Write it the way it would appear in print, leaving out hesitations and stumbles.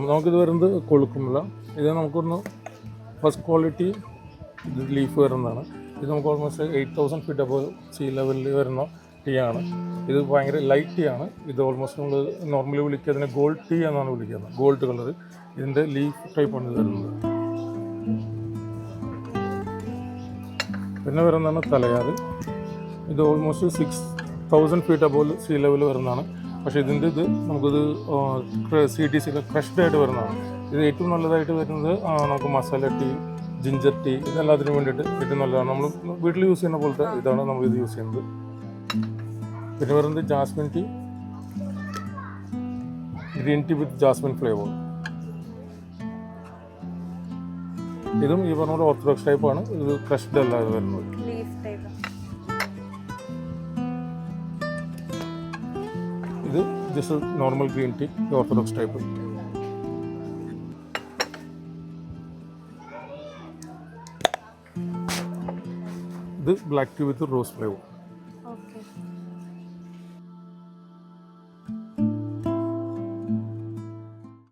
നമുക്കിത് വരുന്നത് കൊളുക്കുമില്ല. ഇത് നമുക്കൊന്ന് ഫസ്റ്റ് ക്വാളിറ്റി ഇത് ലീഫ് വരുന്നതാണ്. ഇത് നമുക്ക് ഓൾമോസ്റ്റ് 8000 ഫീറ്റ് അപ്പോൾ സീ ലെവലിൽ വരുന്ന ടീ ആണ്. ഇത് ഭയങ്കര ലൈറ്റ് ടീ ആണ്. ഇത് ഓൾമോസ്റ്റ് നമ്മൾ നോർമലി വിളിക്കുന്നതിനെ ഗോൾഡ് ടീ എന്നാണ് വിളിക്കുന്നത്. ഗോൾഡ് കളർ ഇതിൻ്റെ ലീഫ് ടൈപ്പാണ് ഇത് വരുന്നത്. പിന്നെ വരുന്നതാണ് തലയാറ്. ഇത് ഓൾമോസ്റ്റ് 6000 ഫീറ്റ് അപ്പോൾ സീ ലെവൽ വരുന്നതാണ്. പക്ഷേ ഇതിൻ്റെ ഇത് നമുക്കിത് CTC ക്രഷ്ഡ് ആയിട്ട് വരുന്നതാണ്. ഇത് ഏറ്റവും നല്ലതായിട്ട് വരുന്നത് നമുക്ക് മസാല ടീ, ജിഞ്ചർ ടീ, ഇതെല്ലാത്തിനും വേണ്ടിയിട്ട് ഏറ്റവും നല്ലതാണ്. നമ്മൾ വീട്ടിൽ യൂസ് ചെയ്യുന്ന പോലത്തെ ഇതാണ് നമ്മളിത് യൂസ് ചെയ്യുന്നത്. പിന്നെ വരുന്നത് jasmine tea, green tea with jasmine flavour. ഇതും ഈ പറഞ്ഞ പോലെ ഓർത്തഡോക്സ് ടൈപ്പാണ്. ഇത് ക്രഷ്ഡ് അല്ല ഇത് വരുന്നത്. ഇത് just normal green tea, orthodox type. ഇത് black tea with rose flavour.